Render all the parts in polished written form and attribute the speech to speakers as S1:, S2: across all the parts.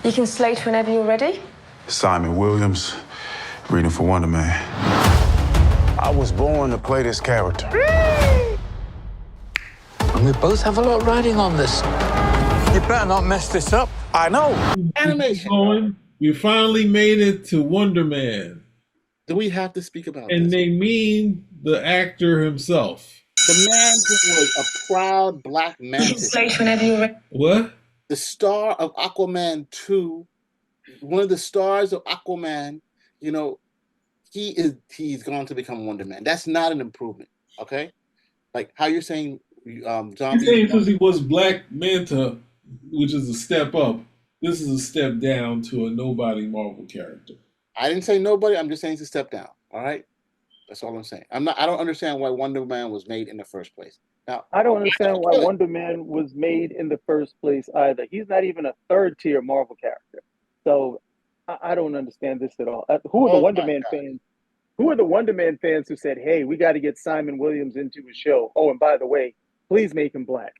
S1: You can slate whenever you're ready.
S2: Simon Williams, reading for Wonder Man. I was born to play this character.
S3: And we both have a lot riding on this. You better not mess this up.
S2: I know.
S4: Animation. We finally made it to Wonder Man.
S5: Do we have to speak about
S4: And
S5: this?
S4: they mean the actor himself.
S5: The man who was a proud black man.
S1: You can slate whenever you're ready.
S4: What?
S5: The star of Aquaman 2, one of the stars of Aquaman, you know, he's going to become Wonder Man. That's not an improvement, okay? Like how you're saying
S4: He's saying because he was Black Manta, which is a step up, this is a step down to a nobody Marvel character.
S5: I didn't say nobody, I'm just saying it's a step down, all right? That's all I'm saying. I don't understand why Wonder Man was made in the first place. Now,
S6: I don't understand why Wonder Man was made in the first place either. He's not even a third-tier Marvel character. So I don't understand this at all. Who are the Wonder Man fans? Who are the Wonder Man fans who said, hey, we got to get Simon Williams into a show? Oh, and by the way, please make him black.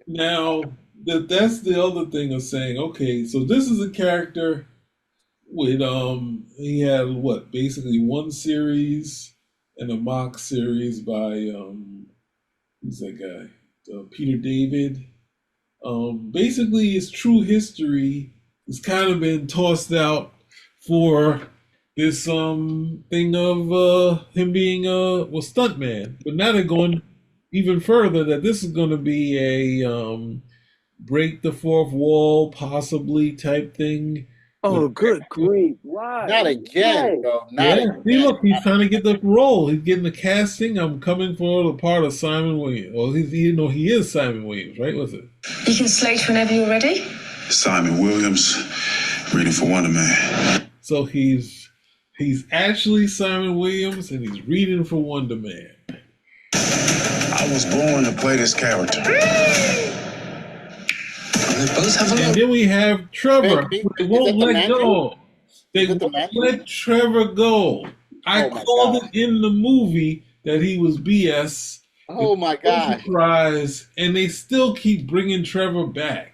S4: Now, that's the other thing of saying, okay, so this is a character with, he had basically one series and a mock series by, who's that guy? Peter David. Basically, his true history has kind of been tossed out for this thing of him being a stuntman. But now they're going even further that this is going to be a break the fourth wall possibly type thing.
S6: Oh, good grief. Why?
S5: Not again, bro. Not again.
S4: See, look, he's trying to get the role. He's getting the casting. I'm coming for the part of Simon Williams. Well, he is Simon Williams, right? What's it?
S1: You can slate whenever you're ready.
S2: Simon Williams, reading for Wonder Man.
S4: So he's actually Simon Williams, and he's reading for Wonder Man.
S2: I was born to play this character.
S3: And we both have a lot.
S4: And then we have Trevor.
S5: Wait,
S4: They
S5: is
S4: won't
S5: that the
S4: let
S5: Mandarin?
S4: go. They
S5: Is that the
S4: won't
S5: Mandarin?
S4: let Trevor go. I
S5: Oh my
S4: called
S5: God.
S4: it in the movie that he was BS.
S5: Oh my
S4: No
S5: God.
S4: surprise, and they still keep bringing Trevor back.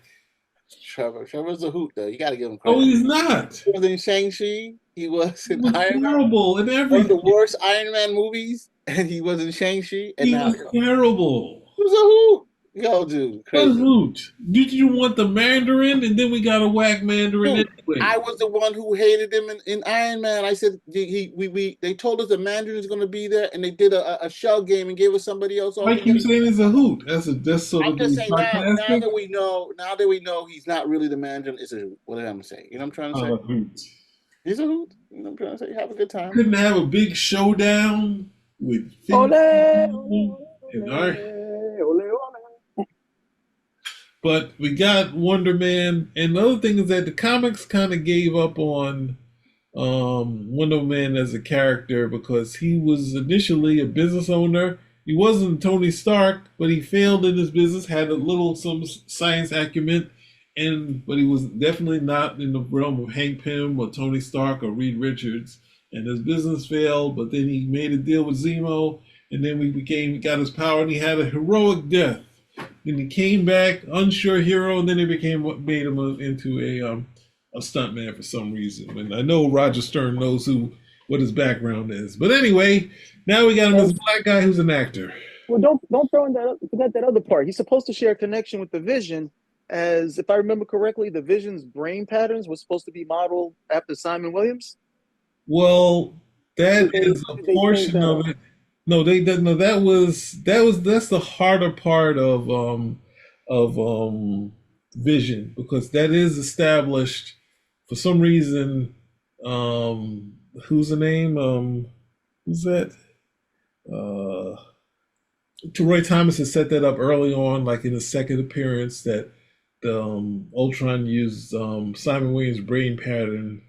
S5: Trevor's a hoot, though. You got to give him credit.
S4: Oh, he's not.
S5: He was in Shang-Chi. He was
S4: He
S5: in
S4: was
S5: Iron Man.
S4: terrible in
S5: One of
S4: everything.
S5: the worst Iron Man movies, and he was in Shang-Chi. And
S4: He
S5: now
S4: was terrible.
S5: he was a hoot. Yo, dude,
S4: What
S5: crazy.
S4: hoot? Did you want the Mandarin, and then we got a whack Mandarin
S5: Dude,
S4: anyway?
S5: I was the one who hated him in Iron Man. I said they told us the Mandarin is going to be there, and they did a shell game and gave us somebody else.
S4: Like you saying, it's a hoot. That's sort
S5: I'm
S4: of
S5: just
S4: being
S5: saying now
S4: sarcastic.
S5: that we know he's not really the Mandarin. It's a hoot. What did I say? You know what I'm trying to say?
S4: A hoot.
S5: He's a hoot. You know what I'm trying to say? Have a good time.
S4: Couldn't have a big showdown with
S6: Ole,
S4: and
S6: ole,
S4: our,
S6: ole, ole.
S4: but we got Wonder Man, and the other thing is that the comics kind of gave up on Wonder Man as a character because he was initially a business owner. He wasn't Tony Stark, but he failed in his business, had some science acumen, but he was definitely not in the realm of Hank Pym or Tony Stark or Reed Richards. And his business failed, but then he made a deal with Zemo, and then he got his power, and he had a heroic death. Then he came back, unsure hero, and then they made him into a stuntman for some reason. And I know Roger Stern knows what his background is. But anyway, now we got him as a black guy who's an actor.
S6: Well, don't forget that other part. He's supposed to share a connection with the Vision, as if I remember correctly, the Vision's brain patterns was supposed to be modeled after Simon Williams.
S4: Well, that is a portion of it. No, that's the harder part of Vision, because that is established for some reason. Who's the name? Who's that? Roy Thomas has set that up early on, like in his second appearance, that Ultron used Simon Williams' brain pattern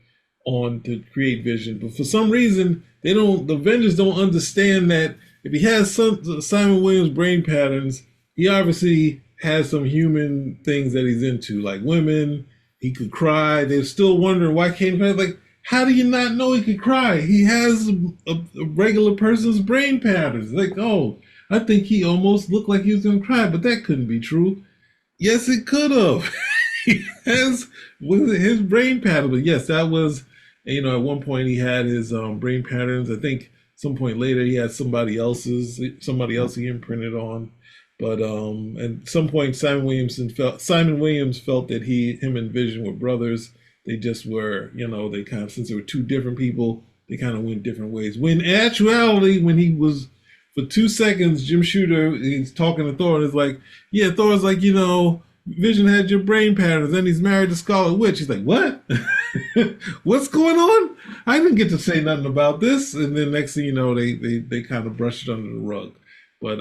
S4: on to create Vision. But for some reason, the Avengers don't understand that if he has Simon Williams' brain patterns, he obviously has some human things that he's into, like women. He could cry. They're still wondering why can't he? Like, how do you not know he could cry? He has a regular person's brain patterns. Like, oh, I think he almost looked like he was going to cry, but that couldn't be true. Yes, it could have. he has with his brain pattern. But yes, that was, at one point he had his brain patterns. I think some point later he had somebody else he imprinted on. But at some point Simon Williams felt that him and Vision were brothers. They just were, they kind of, since they were two different people, they kind of went different ways. When in actuality, when he was, for 2 seconds, Jim Shooter, he's talking to Thor and is like, yeah, Thor's like, Vision had your brain patterns, and he's married to Scarlet Witch. He's like, what? What's going on? I didn't get to say nothing about this. And then next thing you know, they kind of brushed it under the rug. But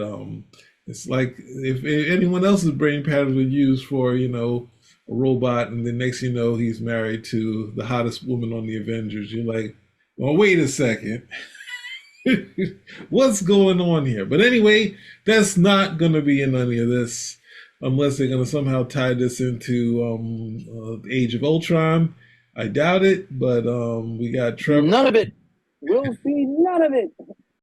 S4: it's like if anyone else's brain patterns were used for, a robot, and then next thing you know, he's married to the hottest woman on the Avengers. You're like, well, wait a second. What's going on here? But anyway, that's not going to be in any of this unless they're going to somehow tie this into Age of Ultron. I doubt it, but we got Trevor.
S6: None of it. We'll see none of it.